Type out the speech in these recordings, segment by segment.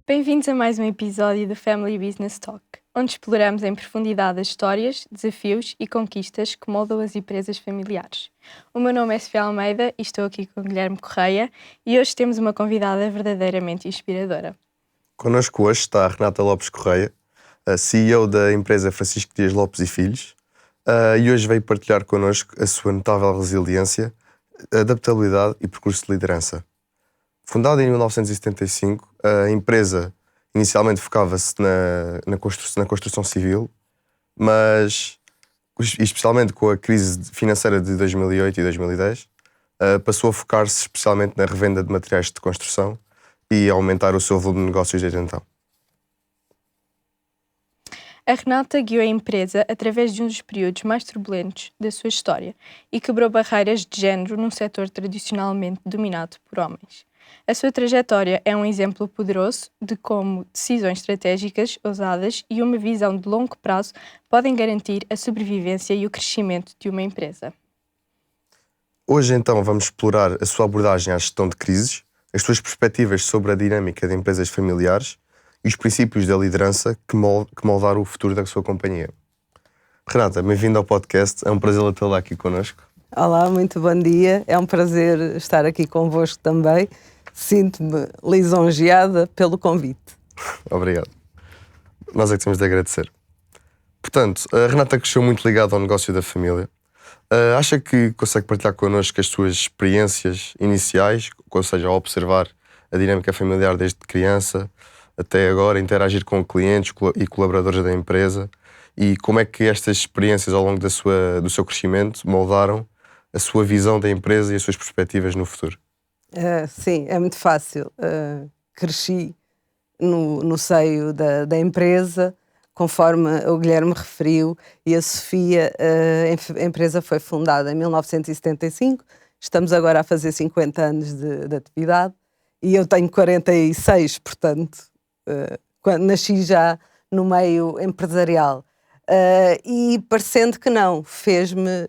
Bem-vindos a mais um episódio do Family Business Talk, onde exploramos em profundidade as histórias, desafios e conquistas que moldam as empresas familiares. O meu nome é Sofia Almeida e estou aqui com o Guilherme Correia e hoje temos uma convidada verdadeiramente inspiradora. Connosco hoje está a Renata Lopes Correia, a CEO da empresa Francisco Dias Lopes e Filhos, e hoje veio partilhar connosco a sua notável resiliência, adaptabilidade e percurso de liderança. Fundada em 1975, a empresa inicialmente focava-se na construção civil, mas, especialmente com a crise financeira de 2008 e 2010, passou a focar-se especialmente na revenda de materiais de construção e aumentar o seu volume de negócios desde então. A Renata guiou a empresa através de um dos períodos mais turbulentos da sua história e quebrou barreiras de género num setor tradicionalmente dominado por homens. A sua trajetória é um exemplo poderoso de como decisões estratégicas, ousadas e uma visão de longo prazo podem garantir a sobrevivência e o crescimento de uma empresa. Hoje, então, vamos explorar a sua abordagem à gestão de crises, as suas perspectivas sobre a dinâmica de empresas familiares e os princípios da liderança que moldaram o futuro da sua companhia. Renata, bem-vinda ao podcast. É um prazer tê-la aqui connosco. Olá, muito bom dia. É um prazer estar aqui convosco também. Sinto-me lisonjeada pelo convite. Obrigado. Nós é que temos de agradecer. Portanto, a Renata cresceu muito ligada ao negócio da família. Acha que consegue partilhar connosco as suas experiências iniciais, ou seja, ao observar a dinâmica familiar desde criança até agora, interagir com clientes e colaboradores da empresa, e como é que estas experiências ao longo do seu crescimento moldaram a sua visão da empresa e as suas perspectivas no futuro? Sim, é muito fácil. Cresci no seio da empresa, conforme o Guilherme referiu, e a Sofia, a empresa foi fundada em 1975, estamos agora a fazer 50 anos de atividade, e eu tenho 46, portanto, nasci já no meio empresarial. E parecendo que não, fez-me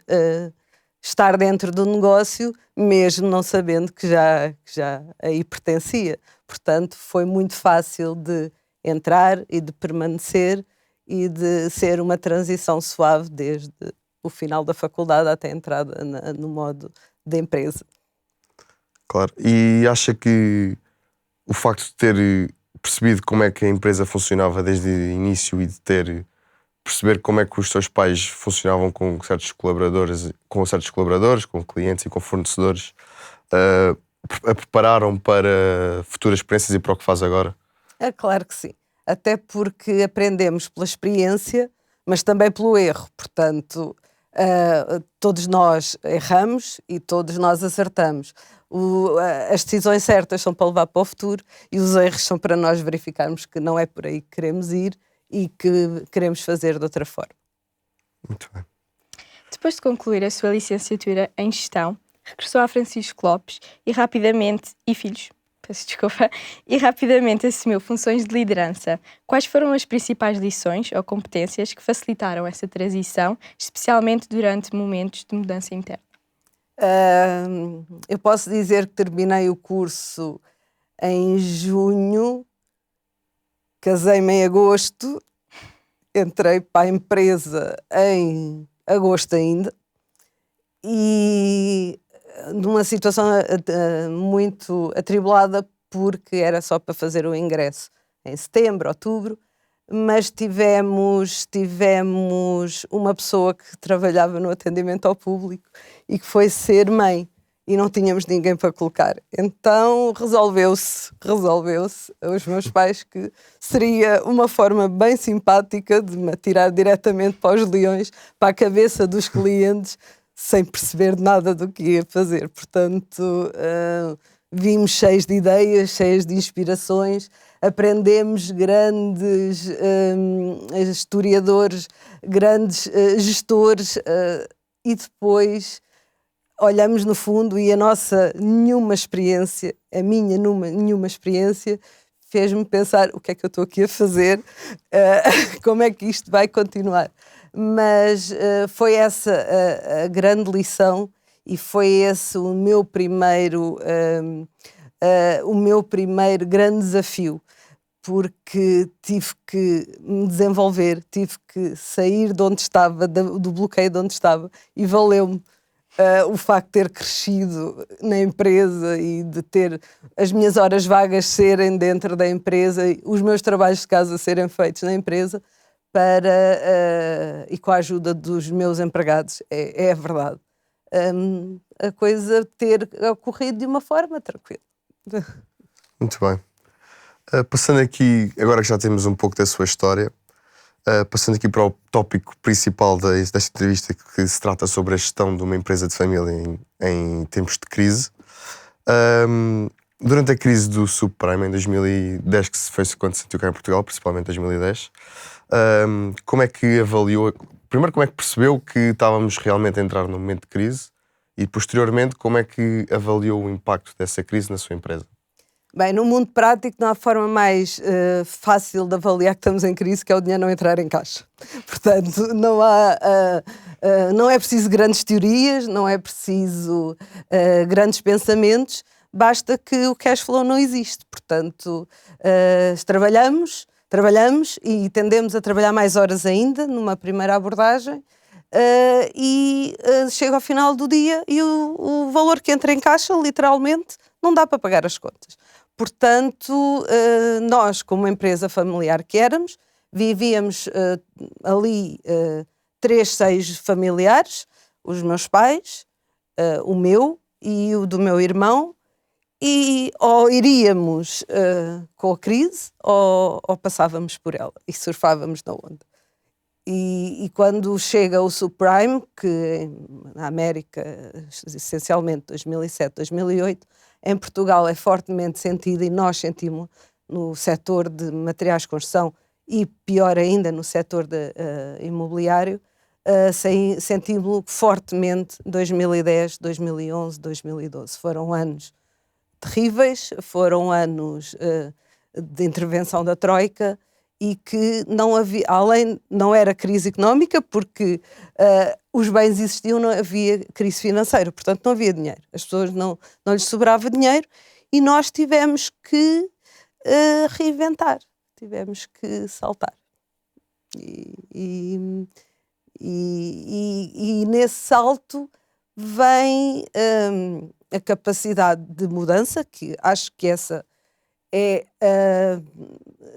estar dentro do negócio, mesmo não sabendo que já aí pertencia. Portanto, foi muito fácil de entrar e de permanecer e de ser uma transição suave desde o final da faculdade até a entrada no modo de empresa. Claro. E acha que o facto de ter percebido como é que a empresa funcionava desde o início e de perceber como é que os seus pais funcionavam com certos colaboradores, com clientes e com fornecedores, a prepararam para futuras experiências e para o que faz agora? É claro que sim. Até porque aprendemos pela experiência, mas também pelo erro. Portanto, todos nós erramos e todos nós acertamos. As decisões certas são para levar para o futuro e os erros são para nós verificarmos que não é por aí que queremos ir e que queremos fazer de outra forma. Muito bem. Depois de concluir a sua licenciatura em Gestão, regressou a Francisco Lopes e rapidamente assumiu funções de liderança. Quais foram as principais lições ou competências que facilitaram essa transição, especialmente durante momentos de mudança interna? Eu posso dizer que terminei o curso em junho, casei-me em agosto, entrei para a empresa em agosto ainda e numa situação muito atribulada porque era só para fazer o ingresso em setembro, outubro, mas tivemos uma pessoa que trabalhava no atendimento ao público e que foi ser mãe e não tínhamos ninguém para colocar. Então resolveu-se aos meus pais que seria uma forma bem simpática de me atirar diretamente para os leões, para a cabeça dos clientes, sem perceber nada do que ia fazer. Portanto, vimos cheios de ideias, cheios de inspirações, aprendemos grandes historiadores, grandes gestores e depois olhamos no fundo e a minha nenhuma experiência fez-me pensar o que é que eu estou aqui a fazer, como é que isto vai continuar. Mas foi essa a grande lição e foi esse o meu primeiro grande desafio, porque tive que me desenvolver, tive que sair de onde estava, do bloqueio de onde estava, e valeu-me o facto de ter crescido na empresa e de ter as minhas horas vagas serem dentro da empresa, os meus trabalhos de casa serem feitos na empresa, e com a ajuda dos meus empregados, é a verdade. A coisa ter ocorrido de uma forma tranquila. Muito bem. Passando aqui, agora que já temos um pouco da sua história, passando aqui para o tópico principal desta entrevista, que se trata sobre a gestão de uma empresa de família em tempos de crise. Durante a crise do subprime, em 2010, que foi quando se sentiu cá em Portugal, principalmente em 2010, como é que avaliou, primeiro como é que percebeu que estávamos realmente a entrar num momento de crise e posteriormente como é que avaliou o impacto dessa crise na sua empresa? Bem, no mundo prático não há forma mais fácil de avaliar que estamos em crise, que é o dinheiro não entrar em caixa. Portanto, não é preciso grandes teorias, não é preciso grandes pensamentos, basta que o cash flow não existe. Portanto, trabalhamos e tendemos a trabalhar mais horas ainda, numa primeira abordagem, chega ao final do dia e o valor que entra em caixa, literalmente, não dá para pagar as contas. Portanto, nós, como empresa familiar que éramos, vivíamos ali 3, 6 familiares, os meus pais, o meu e o do meu irmão, e ou iríamos com a crise ou passávamos por ela e surfávamos na onda. E quando chega o subprime, que na América, essencialmente 2007, 2008, em Portugal é fortemente sentido, e nós sentimos no setor de materiais de construção e, pior ainda, no setor imobiliário, sentimos-lo fortemente 2010, 2011, 2012. Foram anos terríveis, foram anos de intervenção da Troika, e que não havia, não era crise económica, porque os bens existiam, não havia crise financeira, portanto não havia dinheiro, as pessoas não lhes sobrava dinheiro, e nós tivemos que reinventar, tivemos que saltar. E nesse salto vem a capacidade de mudança, que acho que essa é,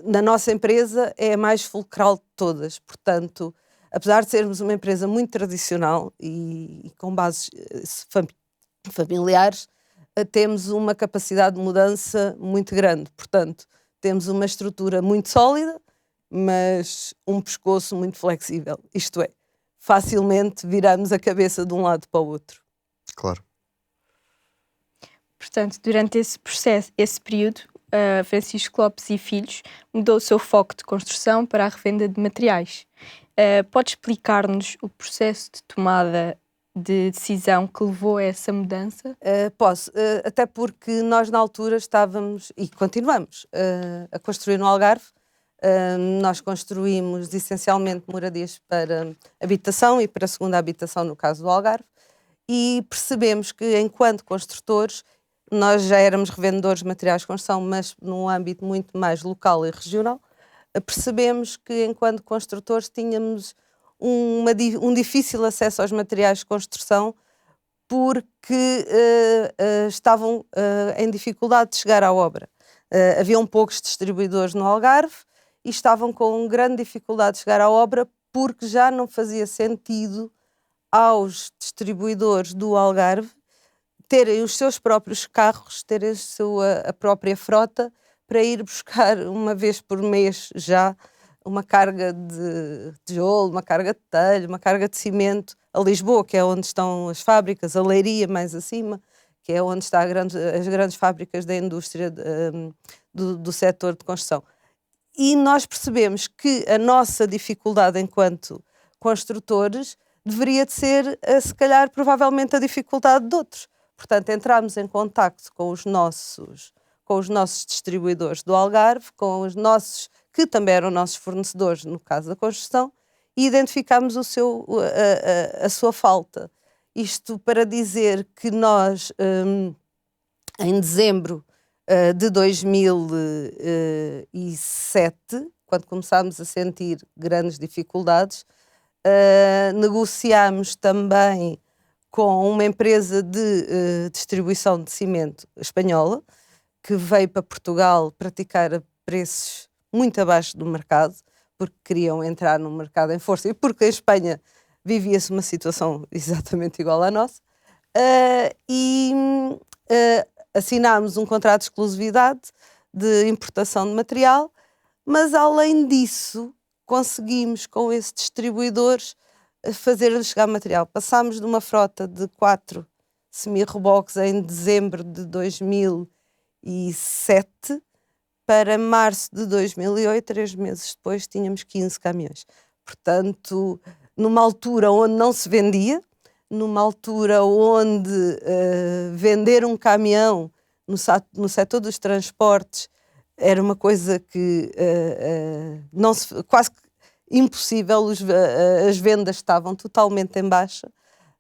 na nossa empresa, é a mais fulcral de todas. Portanto, apesar de sermos uma empresa muito tradicional e com bases familiares, temos uma capacidade de mudança muito grande. Portanto, temos uma estrutura muito sólida, mas um pescoço muito flexível. Isto é, facilmente viramos a cabeça de um lado para o outro. Claro. Portanto, durante esse processo, esse período, Francisco Lopes e Filhos mudou o seu foco de construção para a revenda de materiais. Pode explicar-nos o processo de tomada de decisão que levou a essa mudança? Posso, até porque nós na altura estávamos, e continuamos, a construir no Algarve. Nós construímos essencialmente moradias para habitação e para segunda habitação, no caso do Algarve, e percebemos que, enquanto construtores, nós já éramos revendedores de materiais de construção, mas num âmbito muito mais local e regional. Percebemos que, enquanto construtores, tínhamos um difícil acesso aos materiais de construção, porque estavam em dificuldade de chegar à obra. Haviam poucos distribuidores no Algarve e estavam com grande dificuldade de chegar à obra, porque já não fazia sentido aos distribuidores do Algarve terem os seus próprios carros, terem a própria frota, para ir buscar uma vez por mês já uma carga de tijolo, uma carga de telha, uma carga de cimento a Lisboa, que é onde estão as fábricas, a Leiria mais acima, que é onde estão as grandes fábricas da indústria do setor de construção. E nós percebemos que a nossa dificuldade enquanto construtores deveria de ser, se calhar, provavelmente a dificuldade de outros. Portanto, entramos em contacto com os nossos distribuidores do Algarve, com os nossos, que também eram nossos fornecedores, no caso da construção, e identificámos a sua falta. Isto para dizer que nós, em dezembro de 2007, quando começámos a sentir grandes dificuldades. Negociámos também com uma empresa de distribuição de cimento espanhola, que veio para Portugal praticar a preços muito abaixo do mercado, porque queriam entrar no mercado em força e porque em Espanha vivia-se uma situação exatamente igual à nossa. Assinámos um contrato de exclusividade de importação de material, mas além disso conseguimos com esses distribuidores fazer-lhes chegar material. Passámos de uma frota de 4 semi-reboques em dezembro de 2007 para março de 2008, 3 meses depois tínhamos 15 caminhões. Portanto, numa altura onde não se vendia, numa altura onde vender um caminhão no setor dos transportes era uma coisa que quase impossível, as vendas estavam totalmente em baixa.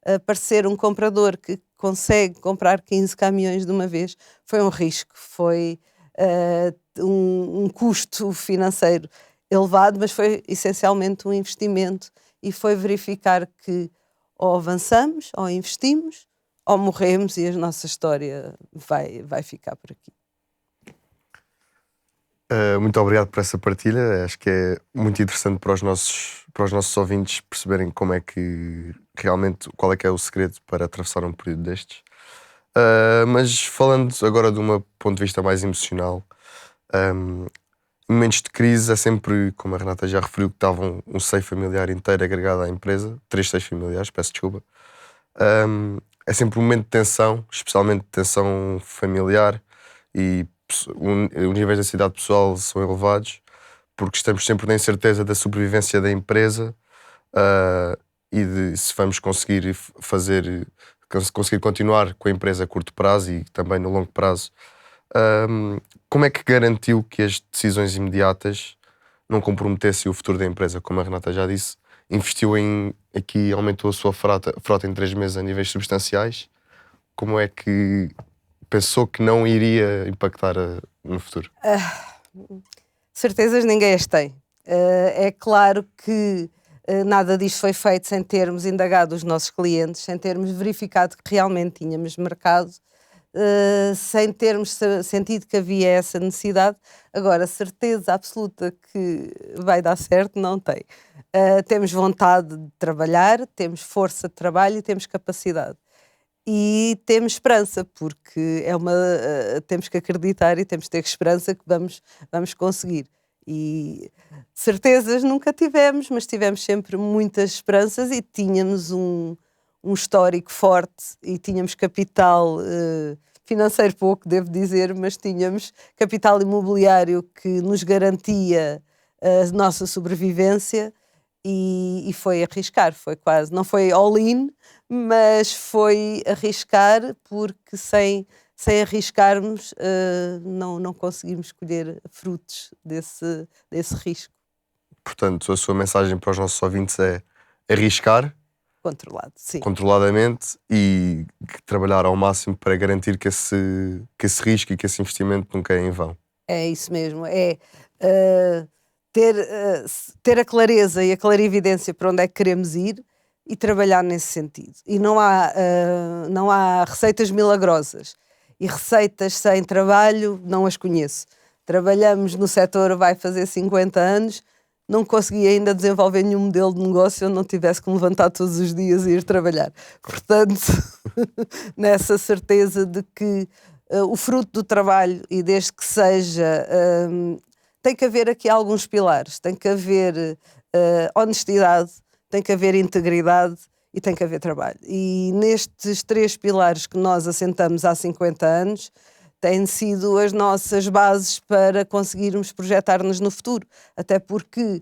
Aparecer um comprador que consegue comprar 15 caminhões de uma vez foi um risco, foi um custo financeiro elevado, mas foi essencialmente um investimento e foi verificar que ou avançamos, ou investimos, ou morremos e a nossa história vai ficar por aqui. Muito obrigado por essa partilha. Acho que é muito interessante para os nossos ouvintes perceberem como é que realmente, qual é que é o segredo para atravessar um período destes. Mas falando agora de um ponto de vista mais emocional, em momentos de crise é sempre, como a Renata já referiu, que estava um seio familiar inteiro agregado à empresa, 3 seios familiares, peço desculpa. É sempre um momento de tensão, especialmente tensão familiar, e os níveis de ansiedade pessoal são elevados, porque estamos sempre na incerteza da sobrevivência da empresa e de se vamos conseguir conseguir continuar com a empresa a curto prazo e também no longo prazo. Como é que garantiu que as decisões imediatas não comprometessem o futuro da empresa? Como a Renata já disse, investiu aqui, aumentou a sua frota em 3 meses a níveis substanciais. Como é que pensou que não iria impactar no futuro? Certezas ninguém as tem. É claro que nada disto foi feito sem termos indagado os nossos clientes, sem termos verificado que realmente tínhamos mercado, sem termos sentido que havia essa necessidade. Agora, certeza absoluta que vai dar certo, não tem. Temos vontade de trabalhar, temos força de trabalho e temos capacidade. E temos esperança, porque temos que acreditar e temos que ter esperança que vamos conseguir. E certezas nunca tivemos, mas tivemos sempre muitas esperanças e tínhamos um histórico forte e tínhamos capital financeiro pouco, devo dizer, mas tínhamos capital imobiliário que nos garantia a nossa sobrevivência e foi arriscar, foi quase, não foi all-in, mas foi arriscar porque sem arriscarmos não conseguimos colher frutos desse risco. Portanto, a sua mensagem para os nossos ouvintes é arriscar Controlado, sim. Controladamente e trabalhar ao máximo para garantir que esse risco e que esse investimento nunca é em vão. É isso mesmo, é ter a clareza e a clarividência para onde é que queremos ir e trabalhar nesse sentido. E não há receitas milagrosas. E receitas sem trabalho não as conheço. Trabalhamos no setor, vai fazer 50 anos, não consegui ainda desenvolver nenhum modelo de negócio onde não tivesse que me levantar todos os dias e ir trabalhar. Portanto, nessa certeza de que o fruto do trabalho, e desde que seja... tem que haver aqui alguns pilares. Tem que haver honestidade, tem que haver integridade e tem que haver trabalho. E nestes 3 pilares que nós assentamos há 50 anos, têm sido as nossas bases para conseguirmos projetar-nos no futuro. Até porque,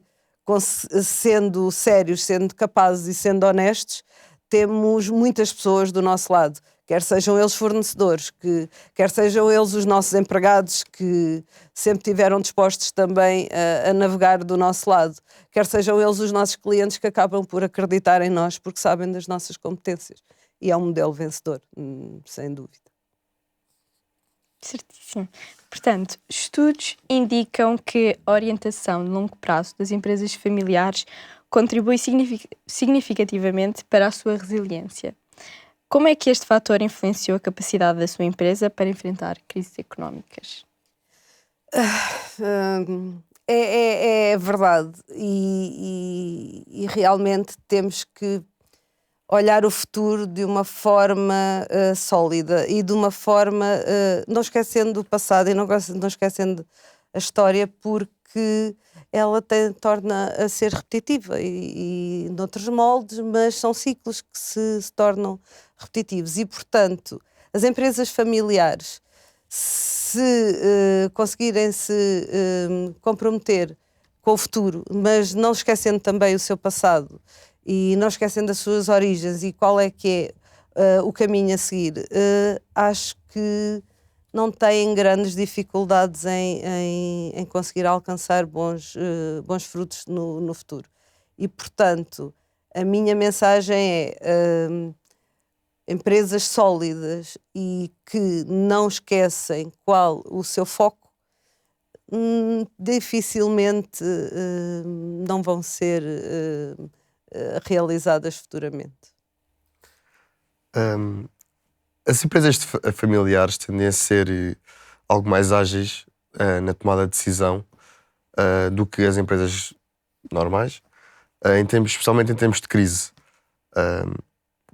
sendo sérios, sendo capazes e sendo honestos, temos muitas pessoas do nosso lado, quer sejam eles fornecedores, quer sejam eles os nossos empregados que sempre tiveram dispostos também a navegar do nosso lado, quer sejam eles os nossos clientes que acabam por acreditar em nós porque sabem das nossas competências. E é um modelo vencedor, sem dúvida. Certíssimo. Portanto, estudos indicam que a orientação de longo prazo das empresas familiares contribui significativamente para a sua resiliência. Como é que este fator influenciou a capacidade da sua empresa para enfrentar crises económicas? É verdade e realmente temos que olhar o futuro de uma forma sólida e de uma forma não esquecendo o passado e não esquecendo a história, porque ela torna a ser repetitiva e noutros moldes, mas são ciclos que se tornam repetitivos e, portanto, as empresas familiares, se conseguirem se comprometer com o futuro, mas não esquecendo também o seu passado e não esquecendo as suas origens e qual é que é o caminho a seguir, acho que não têm grandes dificuldades em conseguir alcançar bons frutos no futuro. E, portanto, a minha mensagem é empresas sólidas e que não esquecem qual o seu foco, dificilmente não vão ser realizadas futuramente. As empresas familiares tendem a ser algo mais ágeis na tomada de decisão do que as empresas normais, especialmente em termos de crise.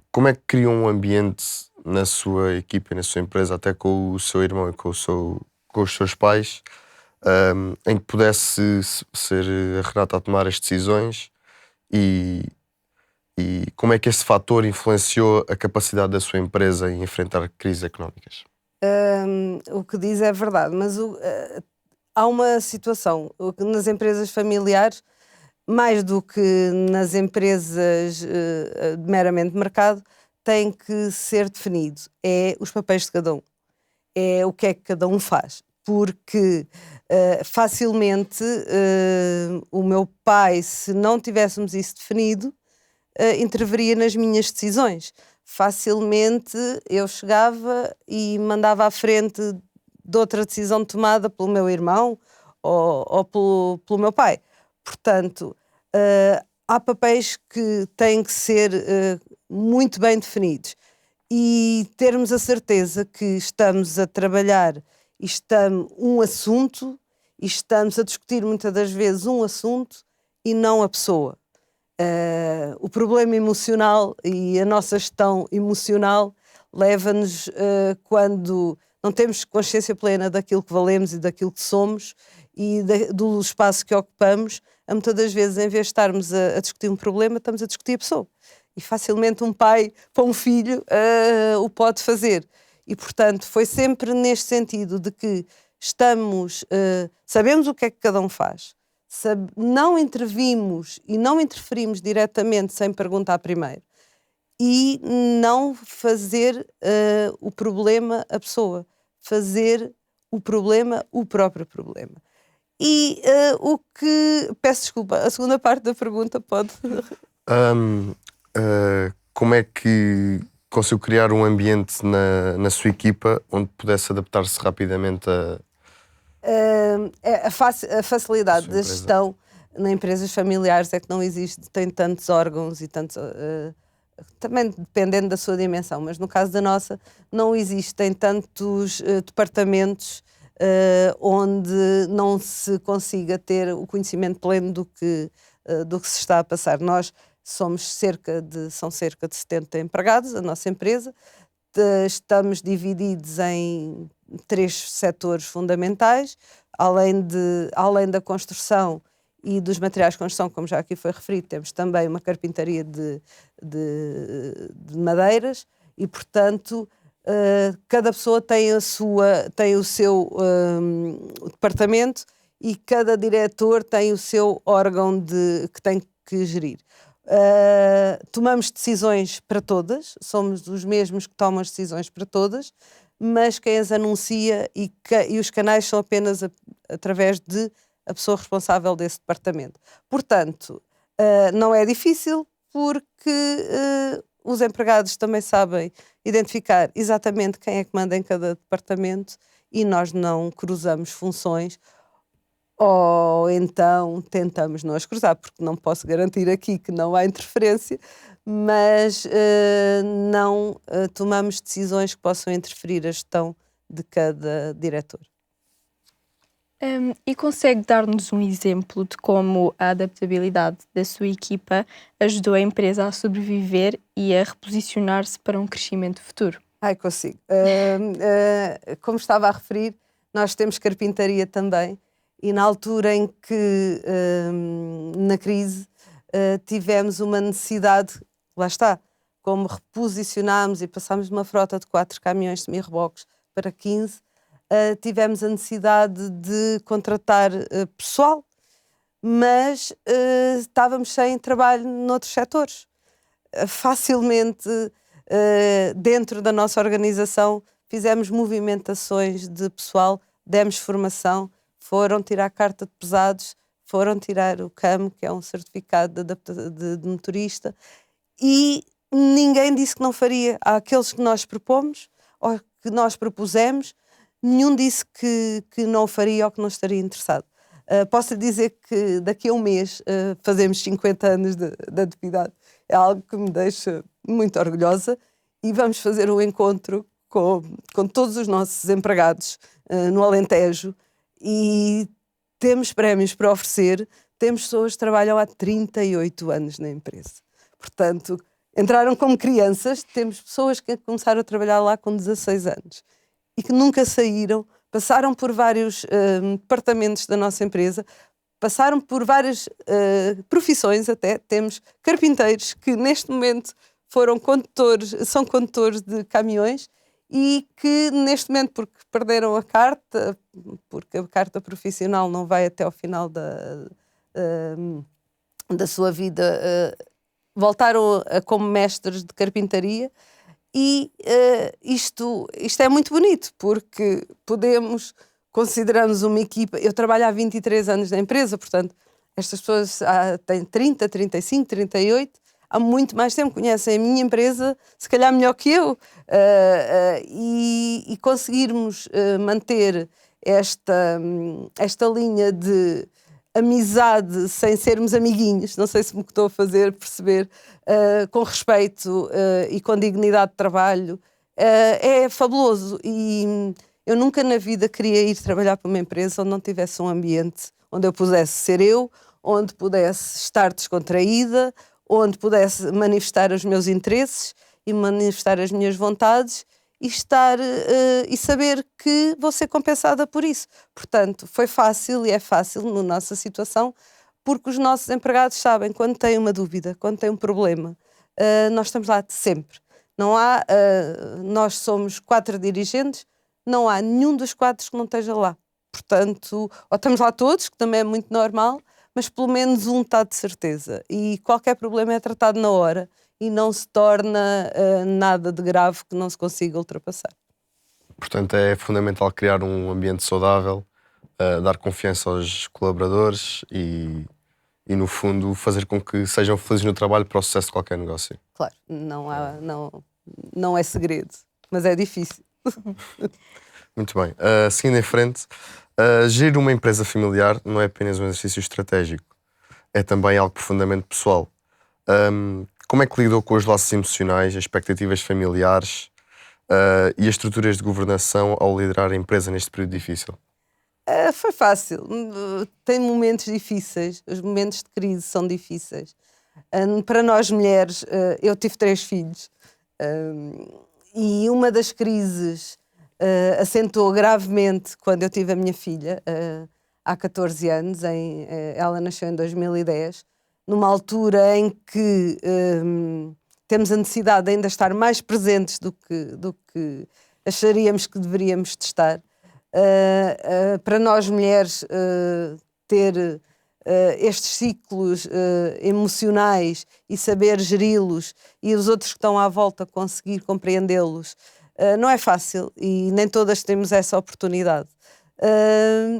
Como é que criam um ambiente na sua equipa e na sua empresa, até com o seu irmão e com os seus pais, em que pudesse ser a Renata a tomar as decisões e como é que esse fator influenciou a capacidade da sua empresa em enfrentar crises económicas? O que diz é verdade, mas há uma situação nas empresas familiares, mais do que nas empresas meramente de mercado, tem que ser definido. É os papéis de cada um. É o que é que cada um faz. Porque facilmente o meu pai, se não tivéssemos isso definido, interveria nas minhas decisões. Facilmente eu chegava e mandava à frente de outra decisão tomada pelo meu irmão ou pelo meu pai. Portanto, há papéis que têm que ser muito bem definidos e termos a certeza que estamos a trabalhar e estamos um assunto e estamos a discutir muitas das vezes um assunto e não a pessoa. O problema emocional e a nossa gestão emocional leva-nos, quando não temos consciência plena daquilo que valemos e daquilo que somos e do espaço que ocupamos, a muitas das vezes, em vez de estarmos a discutir um problema, estamos a discutir a pessoa. E facilmente um pai para um filho o pode fazer. E, portanto, foi sempre neste sentido de que sabemos o que é que cada um faz. Não intervimos e não interferimos diretamente sem perguntar primeiro e não fazer o problema a pessoa, fazer o problema o próprio problema. E peço desculpa, a segunda parte da pergunta pode... Como é que conseguiu criar um ambiente na sua equipa onde pudesse adaptar-se rapidamente a facilidade da gestão em empresas familiares é que não existe, tem tantos órgãos e tantos, também dependendo da sua dimensão, mas no caso da nossa não existem tantos departamentos onde não se consiga ter o conhecimento pleno do que se está a passar. Nós são cerca de 70 empregados, a nossa empresa. Estamos divididos em 3 setores fundamentais, além da construção e dos materiais de construção, como já aqui foi referido, temos também uma carpintaria de madeiras e, portanto, cada pessoa tem o seu departamento e cada diretor tem o seu órgão que tem que gerir. Tomamos decisões para todas, somos os mesmos que tomam as decisões para todas, mas quem as anuncia e os canais são apenas através de a pessoa responsável desse departamento. Portanto, não é difícil porque os empregados também sabem identificar exatamente quem é que manda em cada departamento e nós não cruzamos funções, ou então tentamos não as cruzar, porque não posso garantir aqui que não há interferência, mas não tomamos decisões que possam interferir a gestão de cada diretor. E consegue dar-nos um exemplo de como a adaptabilidade da sua equipa ajudou a empresa a sobreviver e a reposicionar-se para um crescimento futuro? Consigo. Como estava a referir, nós temos carpintaria também, e na altura em que, na crise, tivemos uma necessidade, lá está, como reposicionámos e passámos de uma frota de 4 caminhões semi-reboques para 15, tivemos a necessidade de contratar pessoal, mas estávamos sem trabalho noutros setores. Facilmente, dentro da nossa organização, fizemos movimentações de pessoal, demos formação, foram tirar carta de pesados, foram tirar o CAM, que é um certificado de motorista, e ninguém disse que não faria. Há aqueles que nós propomos, ou que nós propusemos, nenhum disse que não o faria ou que não estaria interessado. Posso lhe dizer que daqui a um mês fazemos 50 anos de atividade. É algo que me deixa muito orgulhosa, e vamos fazer um encontro com todos os nossos empregados no Alentejo, e temos prémios para oferecer. Temos pessoas que trabalham há 38 anos na empresa. Portanto, entraram como crianças. Temos pessoas que começaram a trabalhar lá com 16 anos e que nunca saíram, passaram por vários departamentos da nossa empresa, passaram por várias profissões até. Temos carpinteiros que neste momento são condutores de caminhões, e que neste momento, porque perderam a carta, porque a carta profissional não vai até ao final da sua vida, voltaram como mestres de carpintaria. E isto é muito bonito, porque consideramos uma equipa. Eu trabalho há 23 anos na empresa, portanto, estas pessoas têm 30, 35, 38, há muito mais tempo, conhecem a minha empresa, se calhar melhor que eu, e conseguirmos manter esta linha de amizade sem sermos amiguinhos, não sei se me estou a fazer perceber, com respeito e com dignidade de trabalho, é fabuloso. E eu nunca na vida queria ir trabalhar para uma empresa onde não tivesse um ambiente onde eu pudesse ser eu, onde pudesse estar descontraída, onde pudesse manifestar os meus interesses e manifestar as minhas vontades, e e saber que vou ser compensada por isso. Portanto, foi fácil, e é fácil na nossa situação, porque os nossos empregados sabem quando têm uma dúvida, quando têm um problema, nós estamos lá sempre. Não há, nós somos 4 dirigentes, não há nenhum dos 4 que não esteja lá. Portanto, ou estamos lá todos, que também é muito normal, mas pelo menos um está de certeza. E qualquer problema é tratado na hora e não se torna nada de grave que não se consiga ultrapassar. Portanto, é fundamental criar um ambiente saudável, dar confiança aos colaboradores e, no fundo, fazer com que sejam felizes no trabalho para o sucesso de qualquer negócio. Claro, não é segredo, mas é difícil. Muito bem. Seguindo em frente, gerir uma empresa familiar não é apenas um exercício estratégico, é também algo profundamente pessoal. Como é que lidou com os laços emocionais, as expectativas familiares e as estruturas de governação ao liderar a empresa neste período difícil? Foi fácil. Tem momentos difíceis, os momentos de crise são difíceis. Para nós mulheres, eu tive 3 filhos, e uma das crises acentuou gravemente quando eu tive a minha filha, há 14 anos, ela nasceu em 2010, numa altura em que temos a necessidade de ainda estar mais presentes do que acharíamos que deveríamos de estar. Para nós mulheres, ter estes ciclos emocionais e saber geri-los, e os outros que estão à volta conseguir compreendê-los, não é fácil, e nem todas temos essa oportunidade.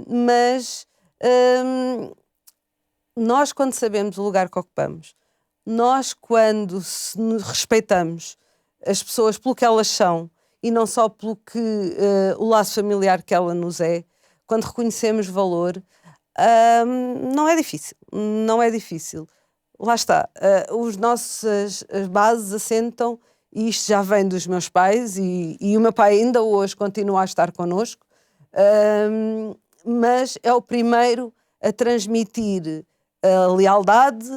Mas nós, quando sabemos o lugar que ocupamos, nós, quando respeitamos as pessoas pelo que elas são e não só pelo que o laço familiar que ela nos é, quando reconhecemos valor, não é difícil, não é difícil. Lá está, as nossas bases assentam, e isto já vem dos meus pais, e o meu pai ainda hoje continua a estar connosco, mas é o primeiro a transmitir a lealdade,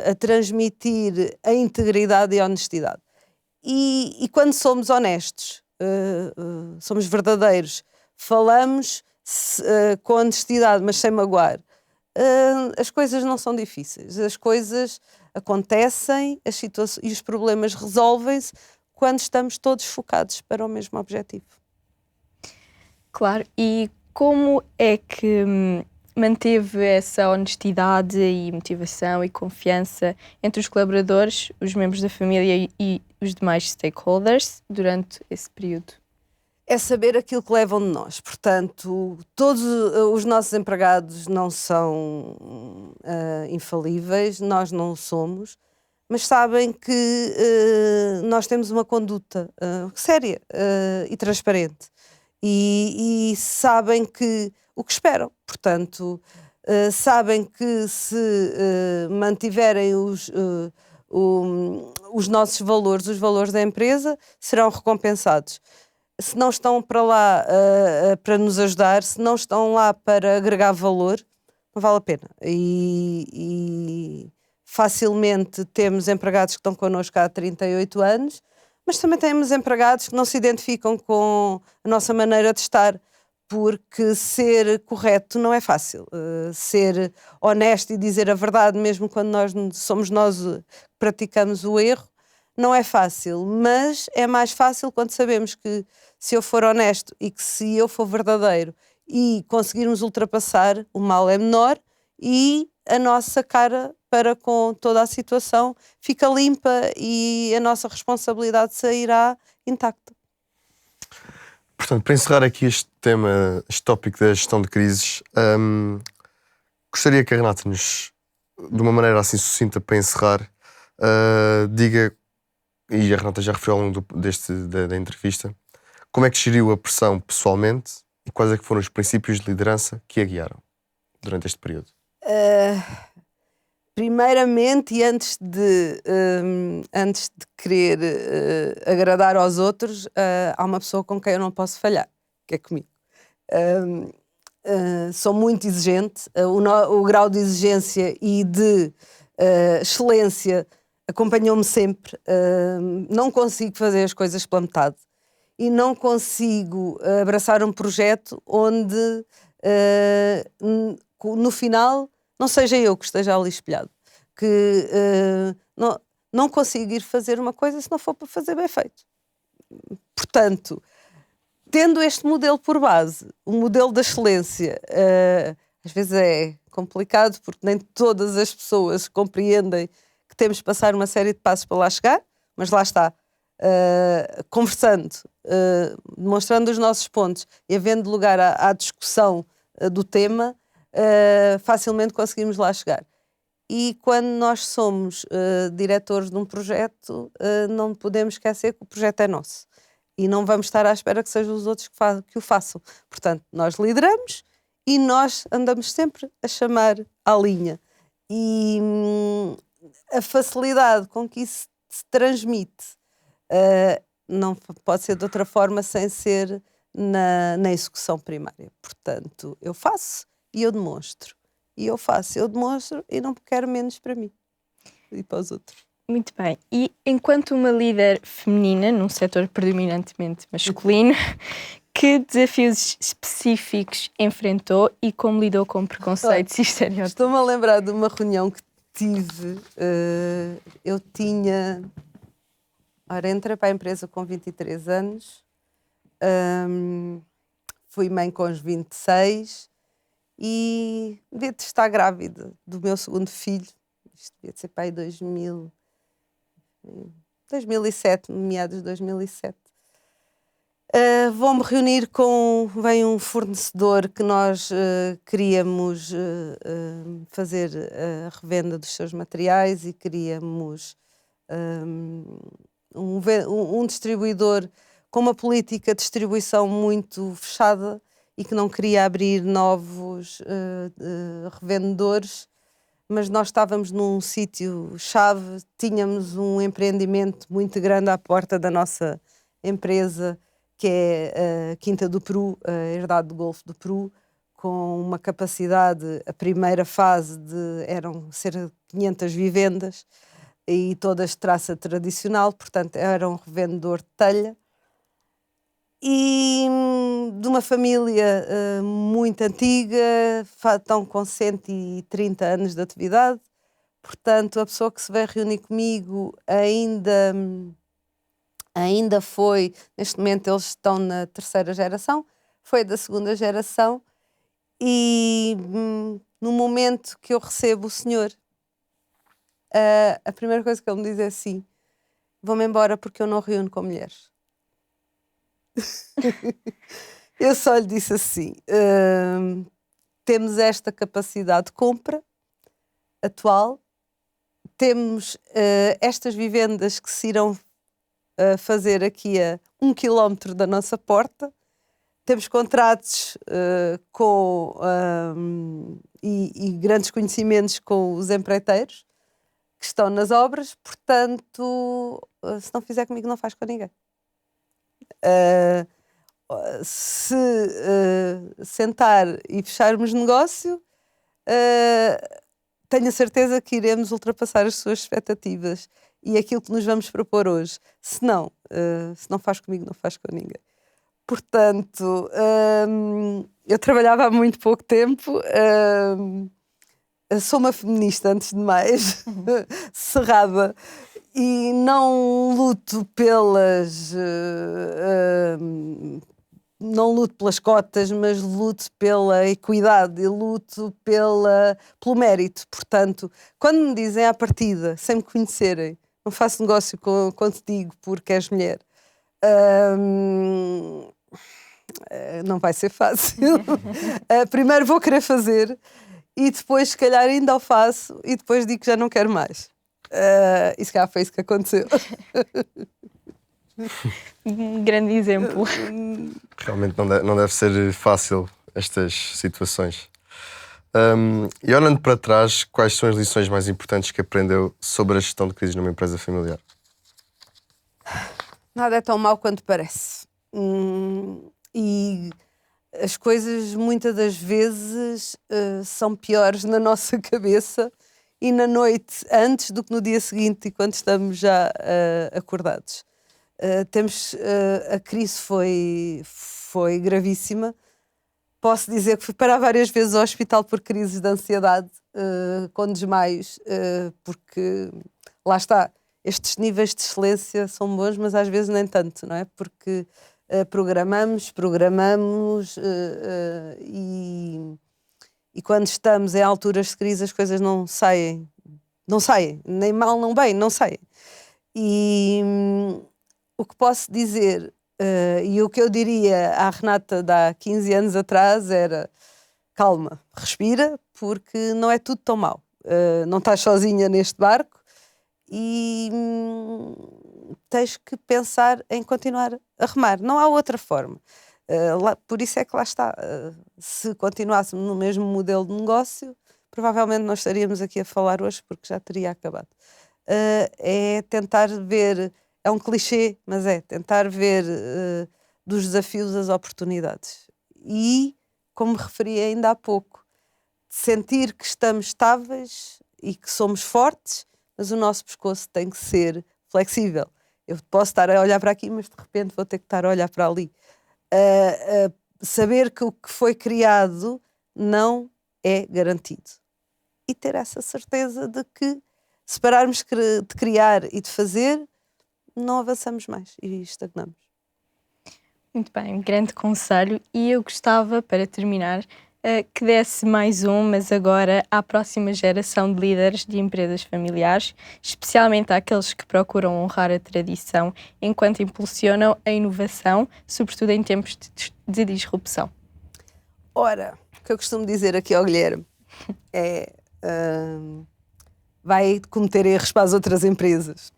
a transmitir a integridade e a honestidade. E quando somos honestos, somos verdadeiros, falamos com honestidade, mas sem magoar, as coisas não são difíceis. As coisas acontecem, as situações e os problemas resolvem-se quando estamos todos focados para o mesmo objetivo. Claro, e como é que manteve essa honestidade e motivação e confiança entre os colaboradores, os membros da família e os demais stakeholders durante esse período? É saber aquilo que levam de nós. Portanto, todos os nossos empregados não são infalíveis, nós não o somos, mas sabem que nós temos uma conduta séria e transparente. E sabem o que esperam. Portanto, sabem que se mantiverem os nossos valores, os valores da empresa, serão recompensados. Se não estão para lá para nos ajudar, se não estão lá para agregar valor, não vale a pena. E facilmente temos empregados que estão connosco há 38 anos, mas também temos empregados que não se identificam com a nossa maneira de estar, porque ser correto não é fácil. Ser honesto e dizer a verdade, mesmo quando somos nós que praticamos o erro, não é fácil, mas é mais fácil quando sabemos que se eu for honesto e que se eu for verdadeiro e conseguirmos ultrapassar, o mal é menor e a nossa cara para com toda a situação fica limpa e a nossa responsabilidade sairá intacta. Portanto, para encerrar aqui este tema, este tópico da gestão de crises, gostaria que a Renata nos, de uma maneira assim sucinta para encerrar, diga, e a Renata já referiu ao longo da entrevista, como é que geriu a pressão pessoalmente e quais é que foram os princípios de liderança que a guiaram durante este período? Primeiramente, e antes de querer agradar aos outros, há uma pessoa com quem eu não posso falhar, que é comigo. Sou muito exigente, o grau de exigência e de excelência acompanhou-me sempre. Não consigo fazer as coisas pela metade e não consigo abraçar um projeto onde no final não seja eu que esteja ali espelhado, que não consigo ir fazer uma coisa se não for para fazer bem feito. Portanto, tendo este modelo por base, o modelo da excelência, às vezes é complicado porque nem todas as pessoas compreendem que temos de passar uma série de passos para lá chegar, mas lá está, conversando, demonstrando os nossos pontos e havendo lugar à discussão do tema, facilmente conseguimos lá chegar. E quando nós somos diretores de um projeto, não podemos esquecer que o projeto é nosso. E não vamos estar à espera que sejam os outros que o façam. Portanto, nós lideramos e nós andamos sempre a chamar à linha. E a facilidade com que isso se transmite não pode ser de outra forma sem ser na execução primária. Portanto, eu faço e eu demonstro. E eu faço, eu demonstro e não quero menos para mim e para os outros. Muito bem. E enquanto uma líder feminina num setor predominantemente masculino, que desafios específicos enfrentou e como lidou com preconceitos e estereótipos? Estou-me a lembrar de uma reunião que tive. Eu tinha... entrei para a empresa com 23 anos, fui mãe com os 26 e devia estar grávida do meu segundo filho. Isto devia ser para aí 2007, meados de 2007. Vou-me reunir vem um fornecedor que nós queríamos fazer a revenda dos seus materiais e queríamos um distribuidor com uma política de distribuição muito fechada e que não queria abrir novos revendedores, mas nós estávamos num sítio-chave, tínhamos um empreendimento muito grande à porta da nossa empresa, que é a Quinta do Peru, a Herdade do Golfo do Peru, com uma capacidade, a primeira fase eram cerca de 500 vivendas e todas de traça tradicional, portanto era um revendedor de telha e de uma família muito antiga, estão com 130 anos de atividade, portanto a pessoa que se vai reunir comigo ainda foi, neste momento eles estão na terceira geração, foi da segunda geração. E no momento que eu recebo o senhor, a primeira coisa que ele me diz é assim: vou-me embora porque eu não reúno com mulheres. Eu só lhe disse assim: temos esta capacidade de compra atual, temos estas vivendas que se irão fazer aqui a 1 quilómetro da nossa porta. Temos contratos e grandes conhecimentos com os empreiteiros que estão nas obras, portanto, se não fizer comigo, não faz com ninguém. Se sentar e fecharmos negócio, tenho a certeza que iremos ultrapassar as suas expectativas e aquilo que nos vamos propor hoje. Se não faz comigo, não faz com ninguém. Portanto, eu trabalhava há muito pouco tempo, sou uma feminista, antes de mais, cerrada, e não luto não luto pelas cotas, mas luto pela equidade e luto pelo mérito. Portanto, quando me dizem à partida, sem me conhecerem, não faço negócio contigo porque és mulher, não vai ser fácil. Primeiro vou querer fazer e depois se calhar ainda o faço e depois digo que já não quero mais. E se calhar foi isso que aconteceu. Um grande exemplo. Realmente não deve ser fácil estas situações. E olhando para trás, quais são as lições mais importantes que aprendeu sobre a gestão de crise numa empresa familiar? Nada é tão mau quanto parece. E as coisas muitas das vezes são piores na nossa cabeça e na noite antes do que no dia seguinte e quando estamos já acordados. A crise foi gravíssima. Posso dizer que fui parar várias vezes ao hospital por crises de ansiedade, com desmaios, porque lá está, estes níveis de excelência são bons, mas às vezes nem tanto, não é? Porque programamos e quando estamos em alturas de crise as coisas não saem, nem mal, nem bem, não saem. E o que posso dizer, e o que eu diria à Renata de há 15 anos atrás era: calma, respira, porque não é tudo tão mau. Não estás sozinha neste barco e tens que pensar em continuar a remar. Não há outra forma. Por isso é que lá está. Se continuássemos no mesmo modelo de negócio, provavelmente não estaríamos aqui a falar hoje, porque já teria acabado. É tentar ver, é um clichê, mas é tentar ver dos desafios as oportunidades. E, como me referi ainda há pouco, sentir que estamos estáveis e que somos fortes, mas o nosso pescoço tem que ser flexível. Eu posso estar a olhar para aqui, mas de repente vou ter que estar a olhar para ali. Saber que o que foi criado não é garantido. E ter essa certeza de que, se pararmos de criar e de fazer, não avançamos mais e estagnamos. Muito bem, grande conselho. E eu gostava, para terminar, que desse mais mas agora à próxima geração de líderes de empresas familiares, especialmente àqueles que procuram honrar a tradição enquanto impulsionam a inovação, sobretudo em tempos de disrupção. Ora, o que eu costumo dizer aqui ao Guilherme é: vai cometer erros para as outras empresas,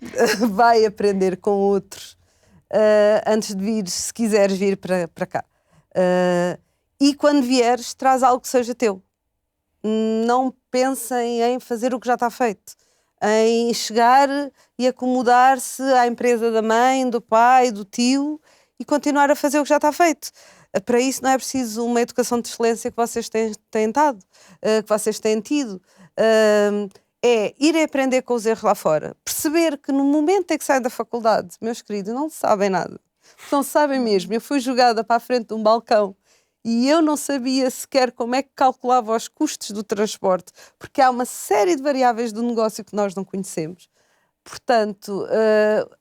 vai aprender com outros, antes de vir, se quiseres vir para cá. E quando vieres, traz algo que seja teu. Não pensem em fazer o que já está feito, em chegar e acomodar-se à empresa da mãe, do pai, do tio e continuar a fazer o que já está feito. Para isso não é preciso uma educação de excelência que vocês têm dado, que vocês têm tido. É ir aprender com os erros lá fora. Perceber que no momento em que saem da faculdade, meus queridos, não sabem nada. Não sabem mesmo. Eu fui jogada para a frente de um balcão e eu não sabia sequer como é que calculava os custos do transporte, porque há uma série de variáveis do negócio que nós não conhecemos. Portanto,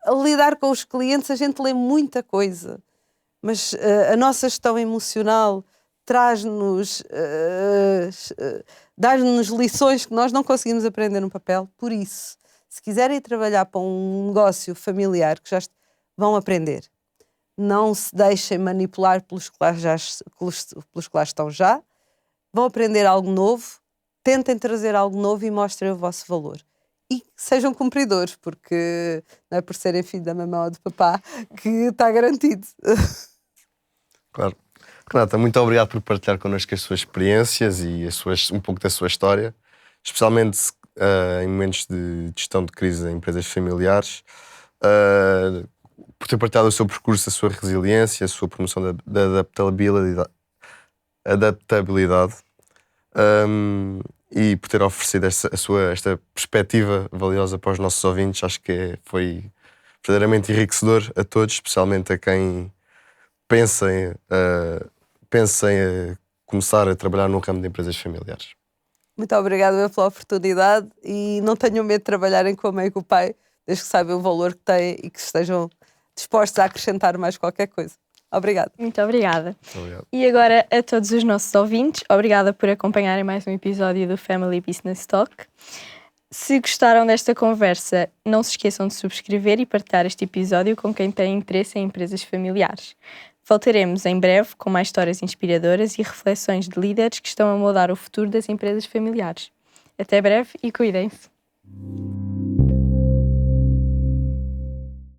a lidar com os clientes, a gente lê muita coisa, mas a nossa gestão emocional dá-nos lições que nós não conseguimos aprender no papel. Por isso, se quiserem trabalhar para um negócio familiar, que já vão aprender. Não se deixem manipular pelos que lá estão já. Vão aprender algo novo, tentem trazer algo novo e mostrem o vosso valor. E sejam cumpridores, porque não é por serem filho da mamãe ou do papá que está garantido. Claro. Renata, muito obrigado por partilhar connosco as suas experiências e um pouco da sua história, especialmente em momentos de gestão de crise em empresas familiares, por ter partilhado o seu percurso, a sua resiliência, a sua promoção da adaptabilidade, e por ter oferecido esta perspectiva valiosa para os nossos ouvintes. Acho que foi verdadeiramente enriquecedor a todos, especialmente a quem pensa em começar a trabalhar no ramo de empresas familiares. Muito obrigada pela oportunidade e não tenham medo de trabalharem com a mãe e com o pai, desde que saibam o valor que têm e que estejam dispostos a acrescentar mais qualquer coisa. Obrigada. Muito obrigada. Muito obrigado. E agora a todos os nossos ouvintes, obrigada por acompanharem mais um episódio do Family Business Talk. Se gostaram desta conversa, não se esqueçam de subscrever e partilhar este episódio com quem tem interesse em empresas familiares. Voltaremos em breve com mais histórias inspiradoras e reflexões de líderes que estão a moldar o futuro das empresas familiares. Até breve e cuidem-se!